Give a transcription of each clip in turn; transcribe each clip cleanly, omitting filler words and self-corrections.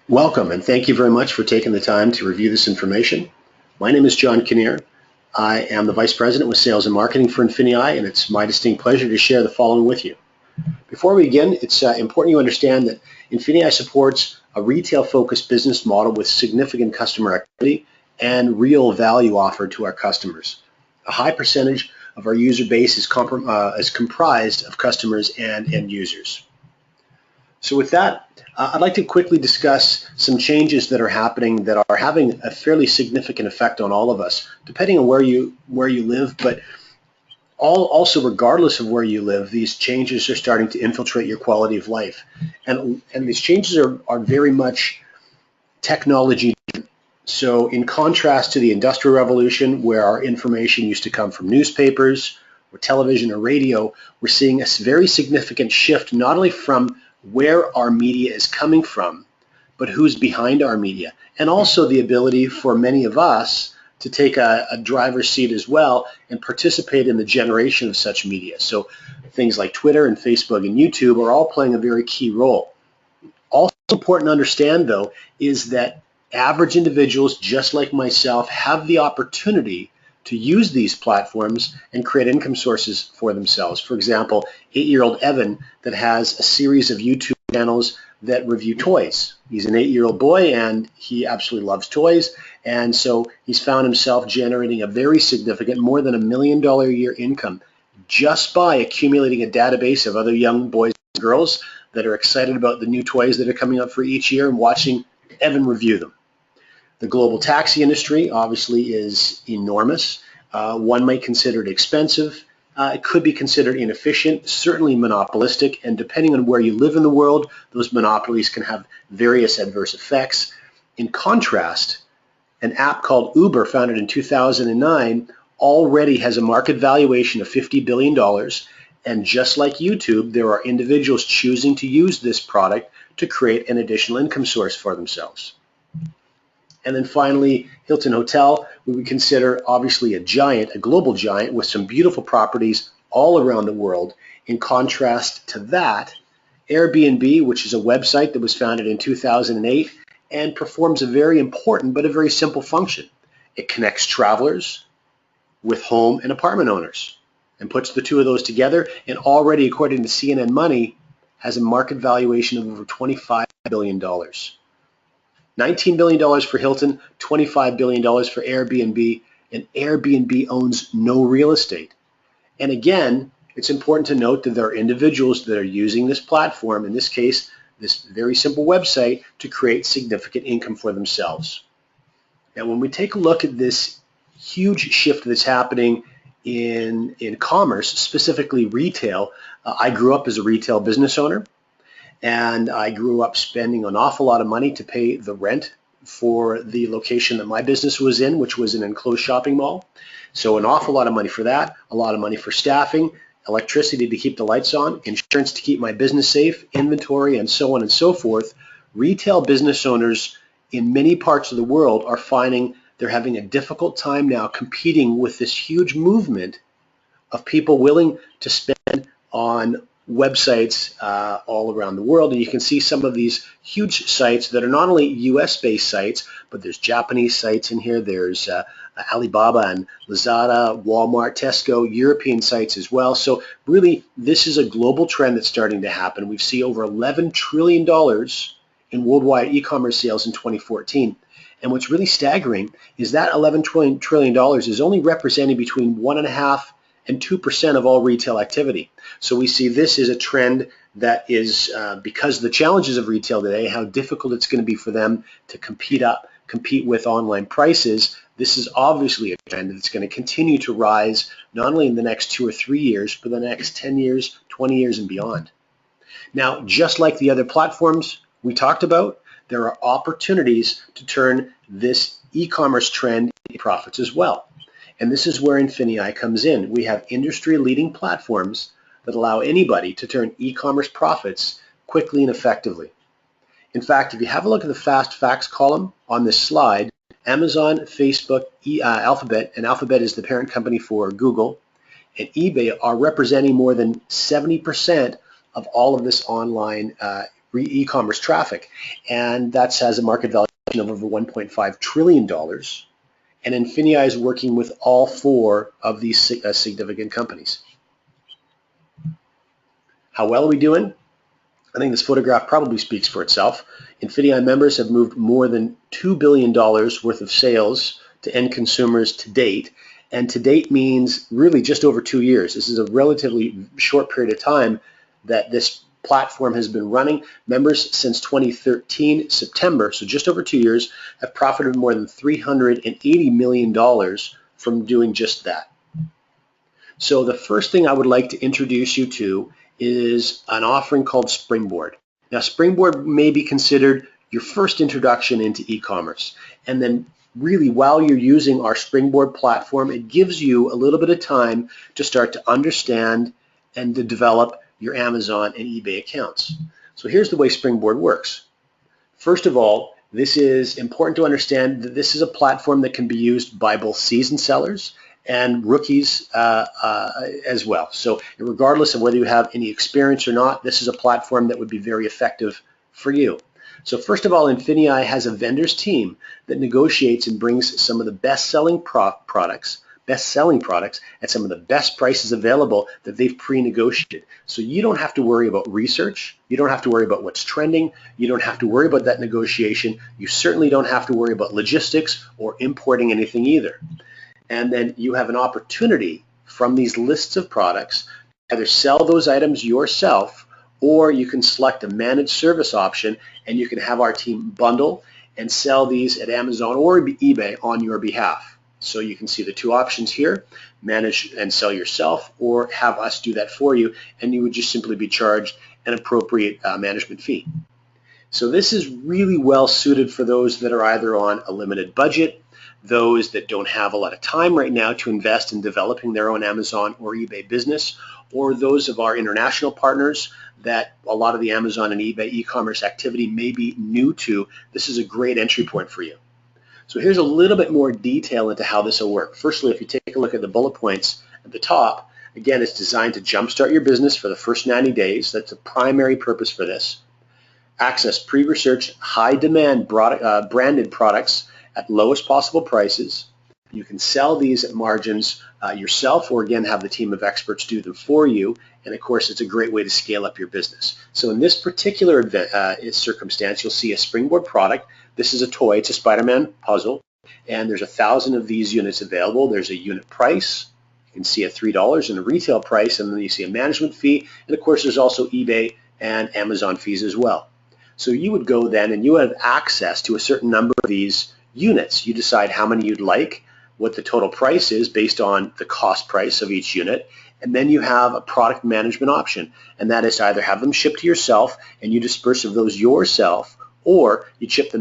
Welcome, and thank you very much for taking the time to review this information. My name is John Kinnear. I am the Vice President with Sales and Marketing for INFINii, and it's my distinct pleasure to share the following with you. Before we begin, it's important you understand that INFINii supports a retail-focused business model with significant customer activity and real value offered to our customers. A high percentage of our user base is comprised of customers and end users. So with that, I'd like to quickly discuss some changes that are happening that are having a fairly significant effect on all of us, depending on where you live, but also regardless of where you live, these changes are starting to infiltrate your quality of life. And these changes are very much technology driven. So in contrast to the Industrial Revolution, where our information used to come from newspapers or television or radio, we're seeing a very significant shift not only from where our media is coming from, but who's behind our media, and also the ability for many of us to take a driver's seat as well and participate in the generation of such media. So things like Twitter and Facebook and YouTube are all playing a very key role. Also important to understand, though, is that average individuals, just like myself, have the opportunity to use these platforms and create income sources for themselves. For example, 8-year-old Evan that has a series of YouTube channels that review toys. He's an 8-year-old boy and he absolutely loves toys, and so he's found himself generating a very significant, more than $1 million a year income just by accumulating a database of other young boys and girls that are excited about the new toys that are coming up for each year and watching Evan review them. The global taxi industry obviously is enormous. One might consider it expensive. It could be considered inefficient, certainly monopolistic, and depending on where you live in the world, those monopolies can have various adverse effects. In contrast, an app called Uber, founded in 2009, already has a market valuation of $50 billion, and just like YouTube, there are individuals choosing to use this product to create an additional income source for themselves. And then finally, Hilton Hotel, we would consider obviously a giant, a global giant with some beautiful properties all around the world. In contrast to that, Airbnb, which is a website that was founded in 2008 and performs a very important but a very simple function. It connects travelers with home and apartment owners and puts the two of those together, and already, according to CNN Money, has a market valuation of over $25 billion. $19 billion for Hilton, $25 billion for Airbnb, and Airbnb owns no real estate. And again, it's important to note that there are individuals that are using this platform, in this case, this very simple website, to create significant income for themselves. Now, when we take a look at this huge shift that's happening in commerce, specifically retail, I grew up as a retail business owner. And I grew up spending an awful lot of money to pay the rent for the location that my business was in, which was an enclosed shopping mall. So an awful lot of money for that, a lot of money for staffing, electricity to keep the lights on, insurance to keep my business safe, inventory, and so on and so forth. Retail business owners in many parts of the world are finding they're having a difficult time now competing with this huge movement of people willing to spend on websites all around the world. And you can see some of these huge sites that are not only US-based sites, but there's Japanese sites in here. There's Alibaba and Lazada, Walmart, Tesco, European sites as well. So really, this is a global trend that's starting to happen. We've seen over $11 trillion in worldwide e-commerce sales in 2014. And what's really staggering is that $11 trillion is only representing between 1.5% and 2% of all retail activity. So we see this is a trend that is, because of the challenges of retail today, how difficult it's going to be for them to compete with online prices. This is obviously a trend that's going to continue to rise, not only in the next 2 or 3 years, but the next 10 years, 20 years, and beyond. Now, just like the other platforms we talked about, there are opportunities to turn this e-commerce trend into profits as well. And this is where INFINii comes in. We have industry-leading platforms that allow anybody to turn e-commerce profits quickly and effectively. In fact, if you have a look at the fast facts column on this slide, Amazon, Facebook, Alphabet, and Alphabet is the parent company for Google, and eBay are representing more than 70% of all of this online e-commerce traffic, and that has a market valuation of over $1.5 trillion. And INFINii is working with all four of these significant companies. How well are we doing? I think this photograph probably speaks for itself. INFINii members have moved more than $2 billion worth of sales to end consumers to date. And to date means really just over 2 years. This is a relatively short period of time that this platform has been running. Members since 2013 September, so just over 2 years, have profited more than $380 million from doing just that. So the first thing I would like to introduce you to is an offering called Springboard. Now, Springboard may be considered your first introduction into e-commerce. And then really, while you're using our Springboard platform, it gives you a little bit of time to start to understand and to develop your Amazon and eBay accounts. So here's the way Springboard works. First of all, this is important to understand that this is a platform that can be used by both seasoned sellers and rookies as well. So regardless of whether you have any experience or not, this is a platform that would be very effective for you. So first of all, INFINii has a vendors team that negotiates and brings some of the best-selling products at some of the best prices available that they've pre-negotiated. So you don't have to worry about research. You don't have to worry about what's trending. You don't have to worry about that negotiation. You certainly don't have to worry about logistics or importing anything either. And then you have an opportunity from these lists of products to either sell those items yourself, or you can select a managed service option and you can have our team bundle and sell these at Amazon or eBay on your behalf. So you can see the two options here: manage and sell yourself, or have us do that for you, and you would just simply be charged an appropriate management fee. So this is really well suited for those that are either on a limited budget, those that don't have a lot of time right now to invest in developing their own Amazon or eBay business, or those of our international partners that a lot of the Amazon and eBay e-commerce activity may be new to. This is a great entry point for you. So here's a little bit more detail into how this will work. Firstly, if you take a look at the bullet points at the top, again, it's designed to jumpstart your business for the first 90 days. That's the primary purpose for this. Access pre-researched, high-demand branded products at lowest possible prices. You can sell these at margins yourself, or again have the team of experts do them for you. And of course, it's a great way to scale up your business. So in this particular circumstance, you'll see a Springboard product. This is a toy. It's a Spider-Man puzzle, and there's 1,000 of these units available. There's a unit price. You can see a $3 and a retail price, and then you see a management fee. And of course, there's also eBay and Amazon fees as well. So you would go then and you have access to a certain number of these units. You decide how many you'd like, what the total price is based on the cost price of each unit, and then you have a product management option, and that is to either have them shipped to yourself and you disperse of those yourself, or you select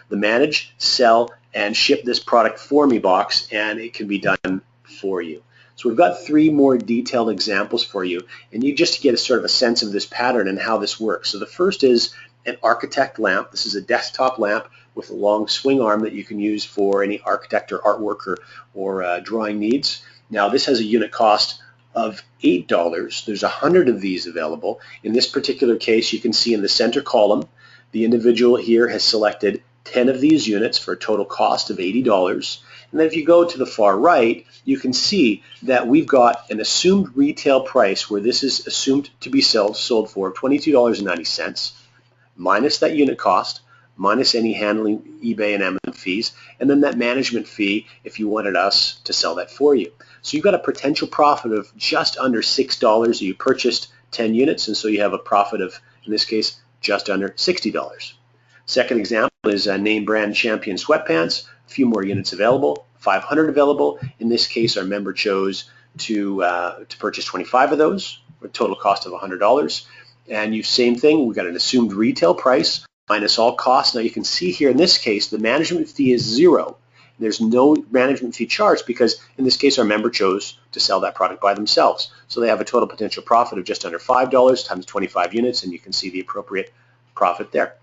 the manage, sell, and ship this product for me box, and it can be done for you. So we've got 3 more detailed examples for you, and you just get a sort of a sense of this pattern and how this works. So the first is an architect lamp. This is a desktop lamp with a long swing arm that you can use for any architect or artwork or drawing needs. Now this has a unit cost of $8. There's 100 of these available. In this particular case, you can see in the center column, the individual here has selected 10 of these units for a total cost of $80. And then if you go to the far right, you can see that we've got an assumed retail price where this is assumed to be sold for $22.90, minus that unit cost, minus any handling eBay and Amazon fees, and then that management fee if you wanted us to sell that for you. So you've got a potential profit of just under $6. You purchased 10 units, and so you have a profit of, in this case, just under $60. Second example is name brand Champion sweatpants. A few more units available, 500 available. In this case, our member chose to purchase 25 of those, with a total cost of $100. And same thing, we've got an assumed retail price minus all costs. Now you can see here in this case, the management fee is $0. There's no management fee charged because in this case, our member chose to sell that product by themselves. So they have a total potential profit of just under $5 times 25 units, and you can see the appropriate profit there.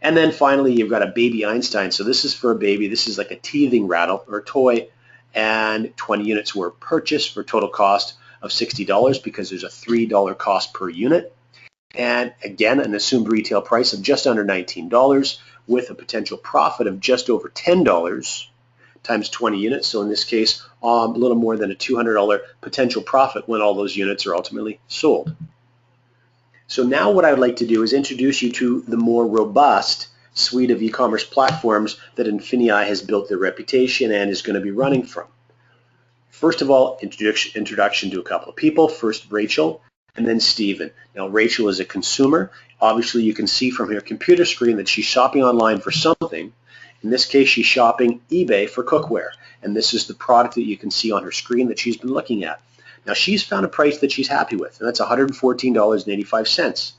And then finally, you've got a baby Einstein. So this is for a baby. This is like a teething rattle or a toy, and 20 units were purchased for a total cost of $60 because there's a $3 cost per unit. and again an assumed retail price of just under $19 with a potential profit of just over $10 times 20 units. So in this case, a little more than a $200 potential profit when all those units are ultimately sold. So now what I would like to do is introduce you to the more robust suite of e-commerce platforms that INFINii has built their reputation and is going to be running from. First of all, introduction to a couple of people. First, Rachel, and then Stephen. Now, Rachel is a consumer. Obviously, you can see from her computer screen that she's shopping online for something. In this case, she's shopping eBay for cookware, and this is the product that you can see on her screen that she's been looking at. Now, she's found a price that she's happy with, and that's $114.85.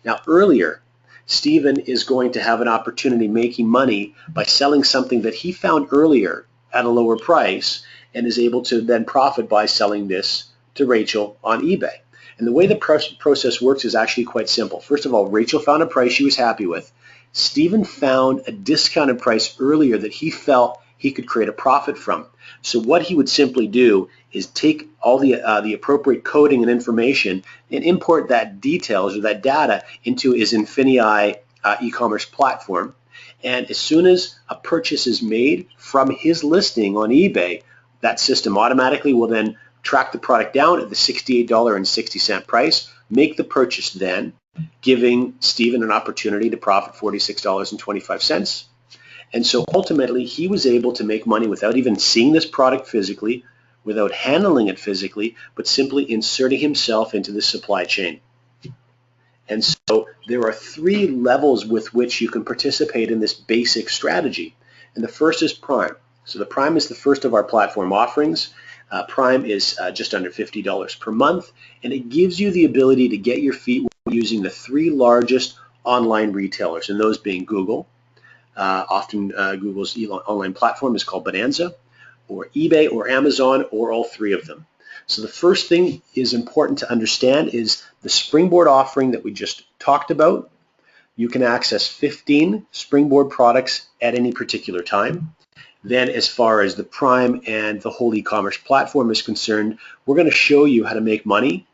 Now, earlier, Stephen is going to have an opportunity making money by selling something that he found earlier at a lower price and is able to then profit by selling this to Rachel on eBay. And the way the process works is actually quite simple. First of all, Rachel found a price she was happy with. Stephen found a discounted price earlier that he felt he could create a profit from. So what he would simply do is take all the appropriate coding and information and import that details or that data into his INFINii e-commerce platform. And as soon as a purchase is made from his listing on eBay, that system automatically will then track the product down at the $68.60 price, make the purchase then, giving Stephen an opportunity to profit $46.25. And so ultimately, he was able to make money without even seeing this product physically, without handling it physically, but simply inserting himself into the supply chain. And so there are three levels with which you can participate in this basic strategy. And the first is Prime. So the Prime is the first of our platform offerings. Prime is just under $50 per month, and it gives you the ability to get your feet using the three largest online retailers, and those being Google. Often Google's online platform is called Bonanza, or eBay, or Amazon, or all three of them. So the first thing is important to understand is the Springboard offering that we just talked about. You can access 15 Springboard products at any particular time. Then as far as the Prime and the whole e-commerce platform is concerned, we're going to show you how to make money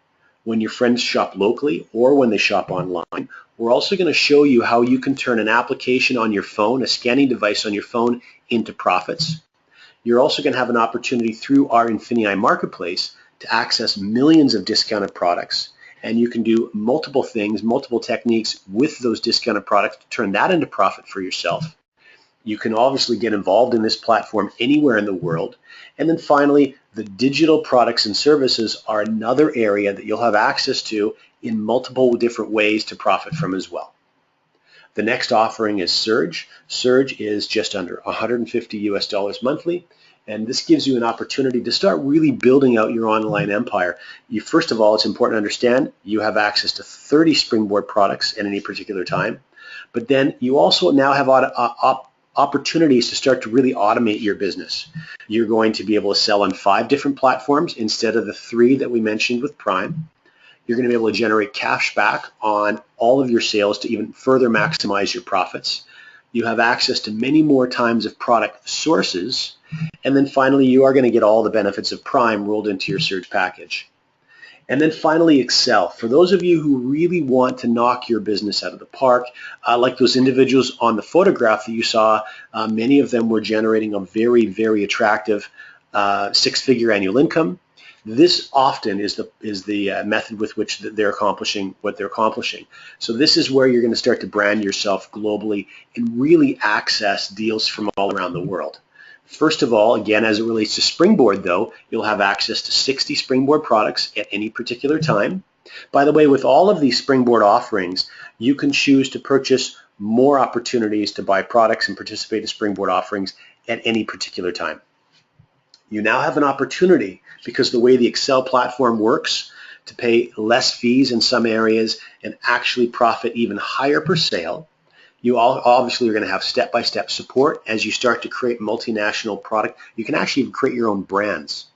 when your friends shop locally or when they shop online. We're also going to show you how you can turn an application on your phone, a scanning device on your phone, into profits. You're also going to have an opportunity through our INFINii marketplace to access millions of discounted products, and you can do multiple things, multiple techniques with those discounted products to turn that into profit for yourself. You can obviously get involved in this platform anywhere in the world. And then finally, the digital products and services are another area that you'll have access to in multiple different ways to profit from as well. The next offering is Surge. Surge is just under $150 monthly, and this gives you an opportunity to start really building out your online empire. First of all, it's important to understand you have access to 30 Springboard products at any particular time, but then you also now have opportunities to start to really automate your business. You're going to be able to sell on 5 different platforms instead of the 3 that we mentioned with Prime. You're going to be able to generate cash back on all of your sales to even further maximize your profits. You have access to many more times of product sources. And then finally, you are going to get all the benefits of Prime rolled into your Surge package. And then finally, Excel. For those of you who really want to knock your business out of the park, like those individuals on the photograph that you saw, many of them were generating a very, very attractive 6-figure annual income. This often is the method with which they're accomplishing what they're accomplishing. So this is where you're going to start to brand yourself globally and really access deals from all around the world. First of all, again, as it relates to Springboard, though, you'll have access to 60 Springboard products at any particular time. By the way, with all of these Springboard offerings, you can choose to purchase more opportunities to buy products and participate in Springboard offerings at any particular time. You now have an opportunity, because the way the Excel platform works, to pay less fees in some areas and actually profit even higher per sale. You obviously are going to have step-by-step support as you start to create multinational product. You can actually create your own brands.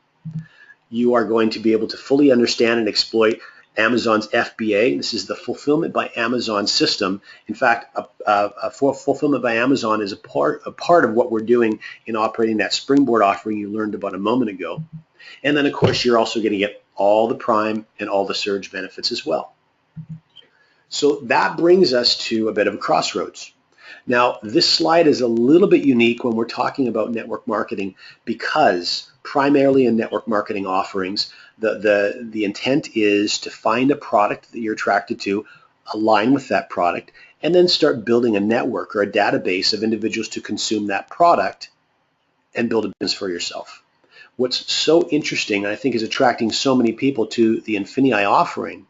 You are going to be able to fully understand and exploit Amazon's FBA. This is the Fulfillment by Amazon system. In fact, Fulfillment by Amazon is a part of what we're doing in operating that Springboard offering you learned about a moment ago. And then, of course, you're also going to get all the Prime and all the Surge benefits as well. So that brings us to a bit of a crossroads. Now, this slide is a little bit unique when we're talking about network marketing because primarily in network marketing offerings, the intent is to find a product that you're attracted to, align with that product, and then start building a network or a database of individuals to consume that product and build a business for yourself. What's so interesting, I think, is attracting so many people to the INFINii offering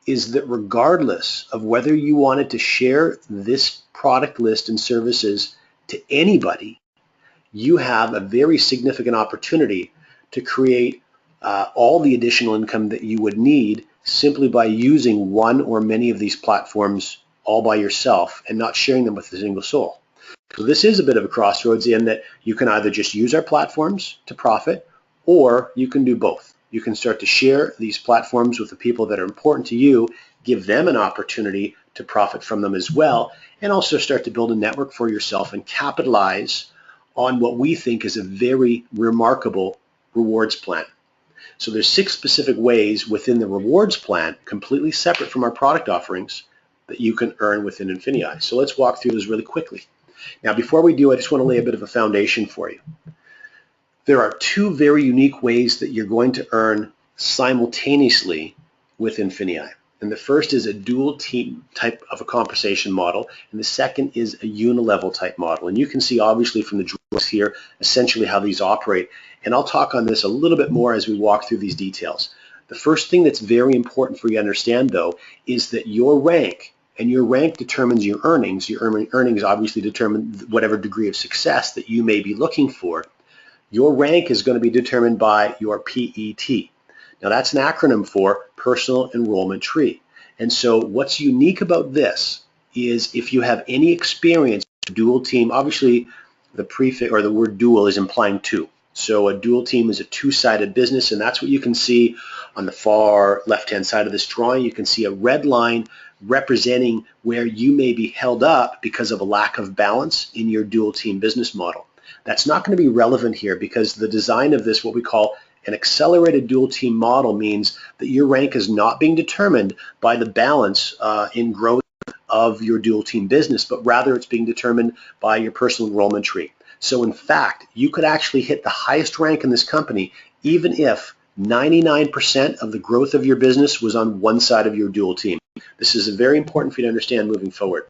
is that regardless of whether you wanted to share this product list and services to anybody, you have a very significant opportunity to create all the additional income that you would need simply by using one or many of these platforms all by yourself and not sharing them with a single soul. So this is a bit of a crossroads in that you can either just use our platforms to profit, or you can do both. You can start to share these platforms with the people that are important to you, give them an opportunity to profit from them as well, and also start to build a network for yourself and capitalize on what we think is a very remarkable rewards plan. So there's 6 specific ways within the rewards plan, completely separate from our product offerings, that you can earn within INFINii. So let's walk through those really quickly. Now, before we do, I just want to lay a bit of a foundation for you. There are 2 very unique ways that you're going to earn simultaneously with INFINii. And the first is a dual team type of a compensation model, and the second is a unilevel type model. And you can see obviously from the drawings here essentially how these operate. And I'll talk on this a little bit more as we walk through these details. The first thing that's very important for you to understand, though, is that your rank, and your rank determines your earnings. Your earnings obviously determine whatever degree of success that you may be looking for. Your rank is going to be determined by your PET. Now that's an acronym for Personal Enrollment Tree. And so what's unique about this is if you have any experience with dual team, obviously the prefix or the word dual is implying 2. So a dual team is a 2-sided business, and that's what you can see on the far left-hand side of this drawing. You can see a red line representing where you may be held up because of a lack of balance in your dual team business model. That's not going to be relevant here because the design of this, what we call an accelerated dual team model, means that your rank is not being determined by the balance in growth of your dual team business, but rather it's being determined by your personal enrollment tree. So in fact, you could actually hit the highest rank in this company even if 99% of the growth of your business was on one side of your dual team. This is very important for you to understand moving forward.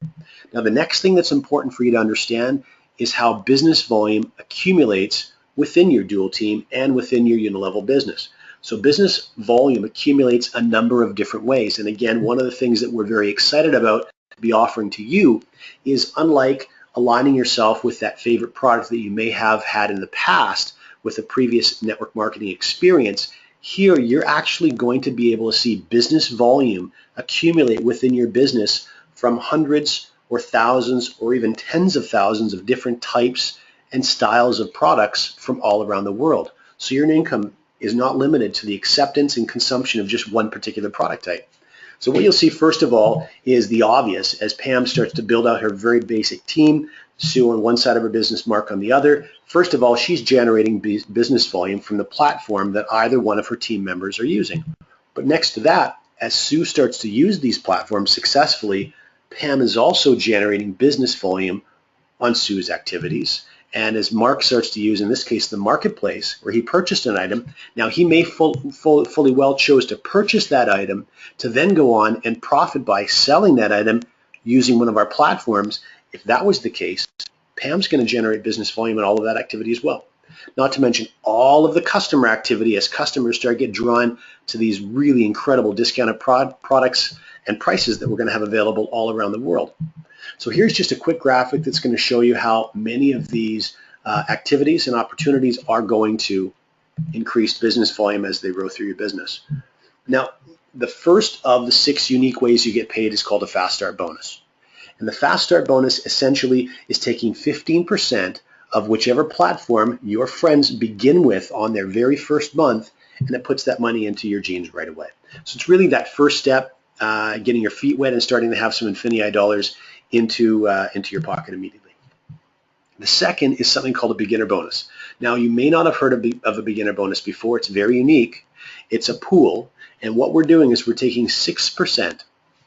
Now, the next thing that's important for you to understand is how business volume accumulates within your dual team and within your unilevel business. So business volume accumulates a number of different ways. And again, one of the things that we're very excited about to be offering to you is, unlike aligning yourself with that favorite product that you may have had in the past with a previous network marketing experience, here you're actually going to be able to see business volume accumulate within your business from hundreds or thousands or even tens of thousands of different types and styles of products from all around the world. So your income is not limited to the acceptance and consumption of just one particular product type. So what you'll see first of all is the obvious as Pam starts to build out her very basic team, Sue on one side of her business, Mark on the other. First of all, she's generating business volume from the platform that either one of her team members are using. But next to that, as Sue starts to use these platforms successfully, Pam is also generating business volume on Sue's activities. And as Mark starts to use, in this case, the marketplace, where he purchased an item, now he may fully well chose to purchase that item to then go on and profit by selling that item using one of our platforms. If that was the case, Pam's going to generate business volume in all of that activity as well. Not to mention all of the customer activity as customers start to get drawn to these really incredible discounted products and prices that we're going to have available all around the world. So here's just a quick graphic that's going to show you how many of these activities and opportunities are going to increase business volume as they grow through your business. Now, the first of the 6 unique ways you get paid is called a Fast Start bonus. And the Fast Start bonus essentially is taking 15% of whichever platform your friends begin with on their very first month, and it puts that money into your jeans right away. So it's really that first step, getting your feet wet and starting to have some INFINii dollars into your pocket immediately. The second is something called a beginner bonus. Now, you may not have heard of a beginner bonus before. It's very unique. It's a pool, and what we're doing is we're taking 6%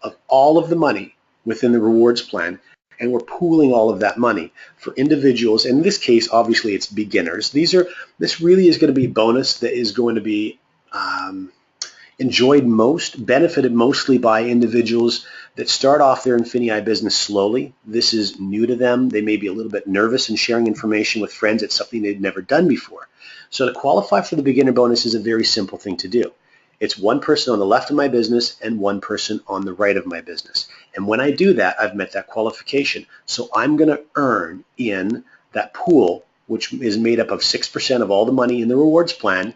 of all of the money within the rewards plan, and we're pooling all of that money for individuals. In this case, obviously, it's beginners. This really is going to be a bonus that is going to be benefited mostly by individuals that start off their INFINii business slowly. This is new to them. They may be a little bit nervous in sharing information with friends. It's something they've never done before. So to qualify for the beginner bonus is a very simple thing to do. It's one person on the left of my business and one person on the right of my business. And when I do that, I've met that qualification. So I'm going to earn in that pool, which is made up of 6% of all the money in the rewards plan,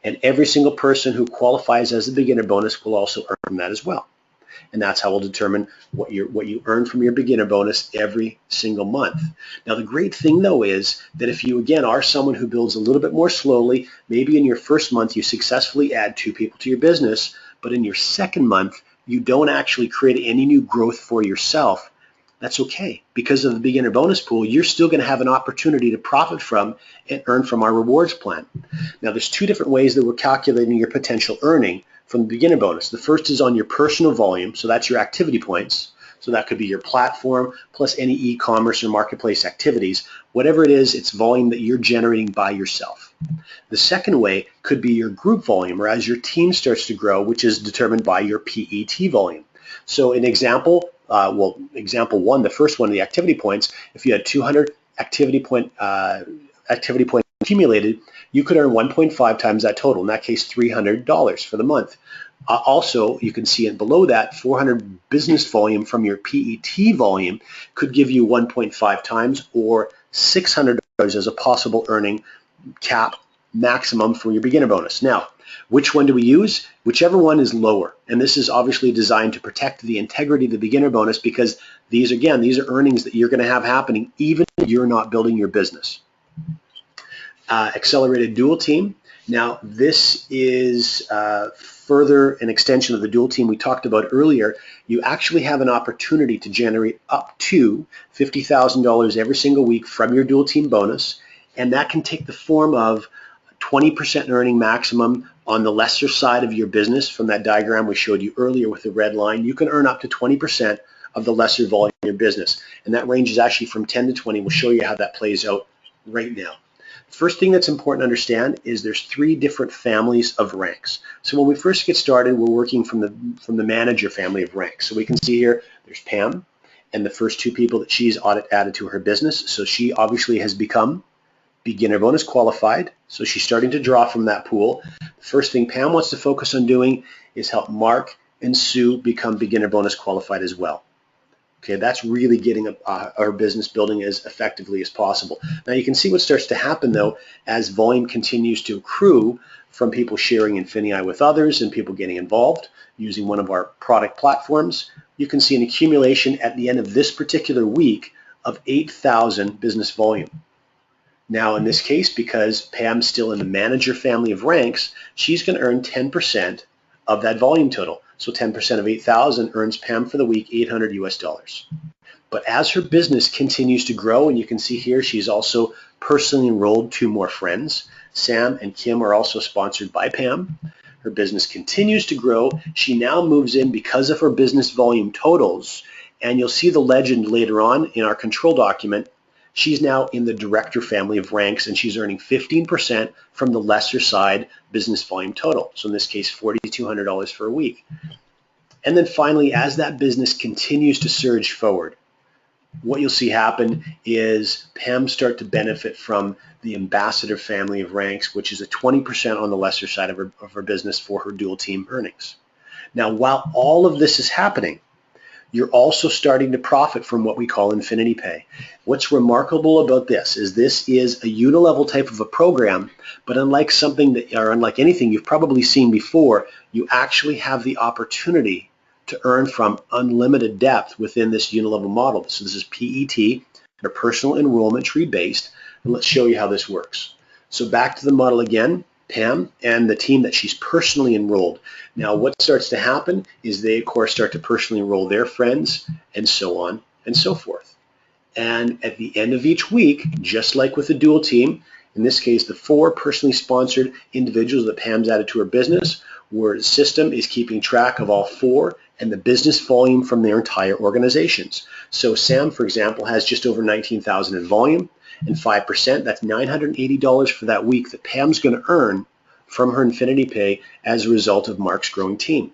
and every single person who qualifies as a beginner bonus will also earn from that as well. And that's how we'll determine what you earn from your beginner bonus every single month. Now, the great thing, though, is that if you, again, are someone who builds a little bit more slowly, maybe in your first month you successfully add 2 people to your business, but in your second month you don't actually create any new growth for yourself, that's okay. Because of the beginner bonus pool, you're still going to have an opportunity to profit from and earn from our rewards plan. Now, there's 2 different ways that we're calculating your potential earning from the beginner bonus. The first is on your personal volume, so that's your activity points. So that could be your platform plus any e-commerce or marketplace activities. Whatever it is, it's volume that you're generating by yourself. The second way could be your group volume, or as your team starts to grow, which is determined by your PET volume. So an example, example 1, the first one, the activity points, if you had 200 activity points accumulated, you could earn 1.5 times that total, in that case $300 for the month. Also, you can see it below that, 400 business volume from your PET volume could give you 1.5 times, or $600 as a possible earning cap maximum for your beginner bonus. Now, which one do we use? Whichever one is lower. And this is obviously designed to protect the integrity of the beginner bonus, because these are earnings that you're going to have happening even if you're not building your business. Accelerated dual team. Now, this is further an extension of the dual team we talked about earlier. You actually have an opportunity to generate up to $50,000 every single week from your dual team bonus, and that can take the form of 20% earning maximum on the lesser side of your business. From that diagram we showed you earlier with the red line, you can earn up to 20% of the lesser volume in your business, and that range is actually from 10 to 20. We'll show you how that plays out right now. First thing that's important to understand is there's 3 different families of ranks. So when we first get started, we're working from the manager family of ranks. So we can see here there's Pam and the first 2 people that she's added to her business. So she obviously has become beginner bonus qualified. So she's starting to draw from that pool. The first thing Pam wants to focus on doing is help Mark and Sue become beginner bonus qualified as well. Okay, that's really getting our business building as effectively as possible. Now you can see what starts to happen, though, as volume continues to accrue from people sharing INFINii with others and people getting involved using one of our product platforms. You can see an accumulation at the end of this particular week of 8,000 business volume. Now in this case, because Pam's still in the manager family of ranks, she's going to earn 10% of that volume total. So 10% of 8,000 earns Pam for the week $800 US. But as her business continues to grow, and you can see here she's also personally enrolled 2 more friends. Sam and Kim are also sponsored by Pam. Her business continues to grow. She now moves in because of her business volume totals, and you'll see the legend later on in our control document. She's now in the director family of ranks, and she's earning 15% from the lesser side business volume total. So in this case, $4,200 for a week. And then finally, as that business continues to surge forward, what you'll see happen is Pam start to benefit from the ambassador family of ranks, which is a 20% on the lesser side of her business for her dual team earnings. Now, while all of this is happening, you're also starting to profit from what we call INFINII Pay. What's remarkable about this is a unilevel type of a program, but unlike anything you've probably seen before, you actually have the opportunity to earn from unlimited depth within this unilevel model. So this is PET, or personal enrollment tree based, and let's show you how this works. So back to the model again. Pam and the team that she's personally enrolled. Now what starts to happen is they of course start to personally enroll their friends, and so on and so forth. And at the end of each week, just like with the dual team, in this case the 4 personally sponsored individuals that Pam's added to her business, where the system is keeping track of all 4 and the business volume from their entire organizations. So Sam, for example, has just over 19,000 in volume, and 5%, that's $980 for that week that Pam's going to earn from her INFINii Pay as a result of Mark's growing team.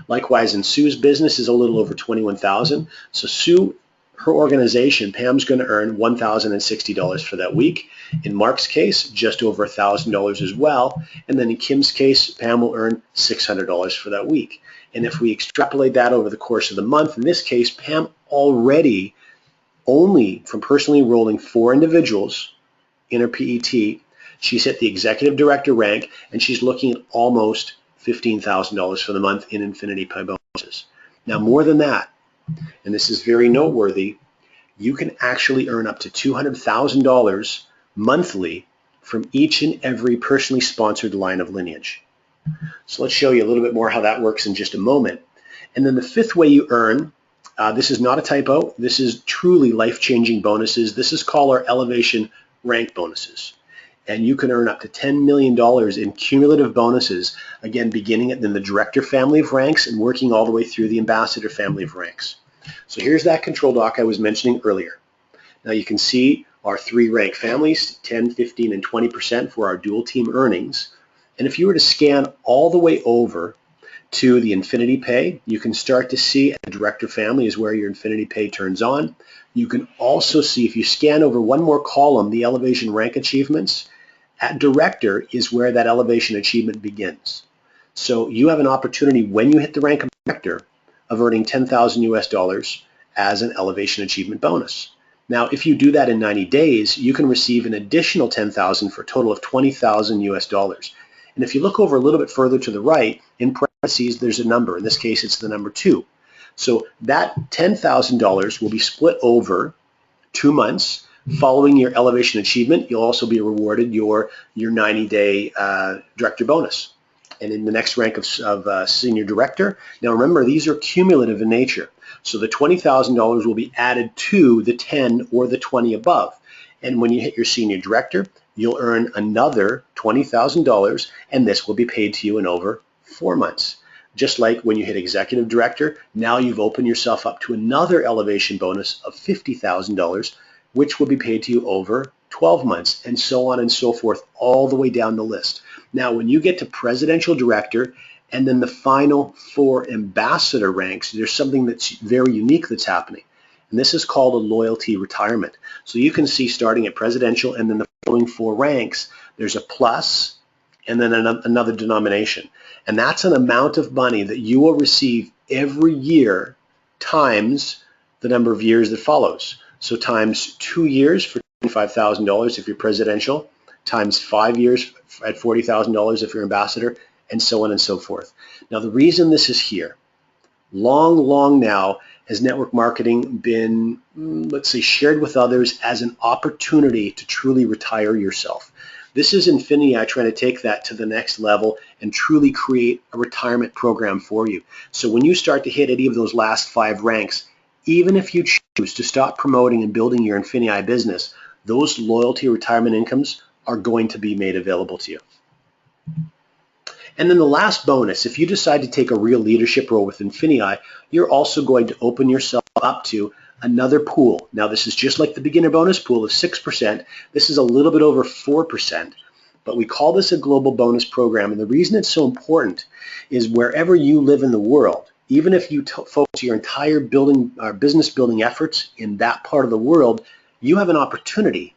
Likewise, in Sue's business is a little over 21,000. So Sue, her organization, Pam's going to earn $1,060 for that week. In Mark's case, just over $1,000 as well. And then in Kim's case, Pam will earn $600 for that week. And if we extrapolate that over the course of the month, in this case, Pam already, only from personally enrolling 4 individuals in her PET, she's hit the executive director rank, and she's looking at almost $15,000 for the month in INFINii Pay bonuses. Now, more than that, and this is very noteworthy, you can actually earn up to $200,000 monthly from each and every personally sponsored line of lineage. So let's show you a little bit more how that works in just a moment. And then the 5th way you earn, this is not a typo, this is truly life-changing bonuses. This is called our elevation rank bonuses. And you can earn up to $10 million in cumulative bonuses, again, beginning in the director family of ranks and working all the way through the ambassador family of ranks. So here's that control doc I was mentioning earlier. Now you can see our 3 rank families, 10, 15, and 20% for our dual team earnings. And if you were to scan all the way over to the INFINii Pay, you can start to see a director family is where your INFINii Pay turns on. You can also see, if you scan over one more column, the elevation rank achievements. At director is where that elevation achievement begins. So you have an opportunity when you hit the rank of director of earning $10,000 as an elevation achievement bonus. Now, if you do that in 90 days, you can receive an additional $10,000 for a total of $20,000. And if you look over a little bit further to the right, in parentheses, there's a number. In this case, it's the number 2. So that $10,000 will be split over 2 months. Following your elevation achievement, you'll also be rewarded your 90-day director bonus. And in the next rank of senior director, now remember, these are cumulative in nature. So the $20,000 will be added to the 10 or the 20 above. And when you hit your senior director, you'll earn another $20,000, and this will be paid to you in over 4 months. Just like when you hit executive director, now you've opened yourself up to another elevation bonus of $50,000, which will be paid to you over 12 months, and so on and so forth, all the way down the list. Now, when you get to presidential director and then the final 4 ambassador ranks, there's something that's very unique that's happening. And this is called a loyalty retirement. So you can see starting at presidential and then the following 4 ranks, there's a plus and then another denomination. And that's an amount of money that you will receive every year times the number of years that follows. So times 2 years for $25,000 if you're presidential, times 5 years at $40,000 if you're ambassador, and so on and so forth. Now, the reason this is here, long now has network marketing been, let's say, shared with others as an opportunity to truly retire yourself. This is INFINii trying to take that to the next level and truly create a retirement program for you. So when you start to hit any of those last 5 ranks, even if you choose to stop promoting and building your INFINii business, those loyalty retirement incomes are going to be made available to you. And then the last bonus, if you decide to take a real leadership role with INFINii, you're also going to open yourself up to another pool. Now, this is just like the beginner bonus pool of 6%. This is a little bit over 4%, but we call this a global bonus program. And the reason it's so important is wherever you live in the world, even if you focus your entire business building efforts in that part of the world, you have an opportunity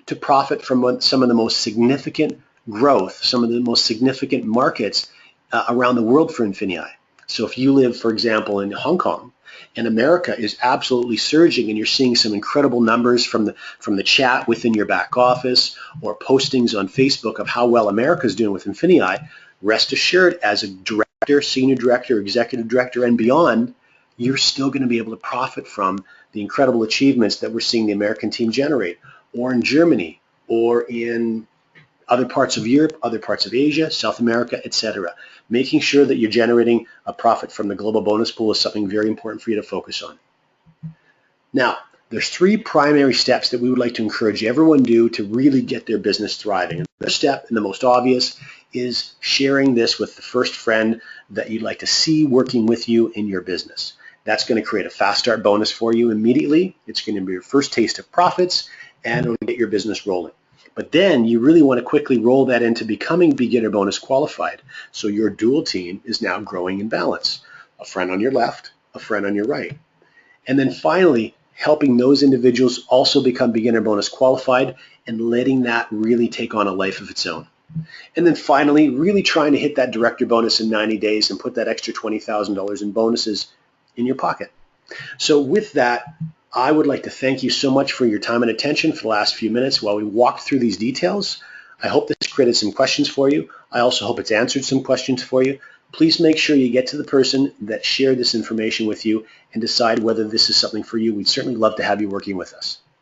to profit from some of the most significant growth, some of the most significant markets around the world for INFINii. So if you live, for example, in Hong Kong, and America is absolutely surging, and you're seeing some incredible numbers from the chat within your back office or postings on Facebook of how well America is doing with INFINii, rest assured, as a director, senior director, executive director, and beyond, you're still going to be able to profit from the incredible achievements that we're seeing the American team generate, or in Germany, or in other parts of Europe, other parts of Asia, South America, etc. Making sure that you're generating a profit from the global bonus pool is something very important for you to focus on. Now, there's 3 primary steps that we would like to encourage everyone to do to really get their business thriving. And the first step, and the most obvious, is sharing this with the first friend that you'd like to see working with you in your business. That's going to create a fast start bonus for you immediately. It's going to be your first taste of profits, and it'll get your business rolling. But then you really want to quickly roll that into becoming beginner bonus qualified. So your dual team is now growing in balance. A friend on your left, a friend on your right. And then finally, helping those individuals also become beginner bonus qualified and letting that really take on a life of its own. And then finally, really trying to hit that director bonus in 90 days and put that extra $20,000 in bonuses in your pocket. So with that, I would like to thank you so much for your time and attention for the last few minutes while we walked through these details. I hope this created some questions for you. I also hope it's answered some questions for you. Please make sure you get to the person that shared this information with you and decide whether this is something for you. We'd certainly love to have you working with us.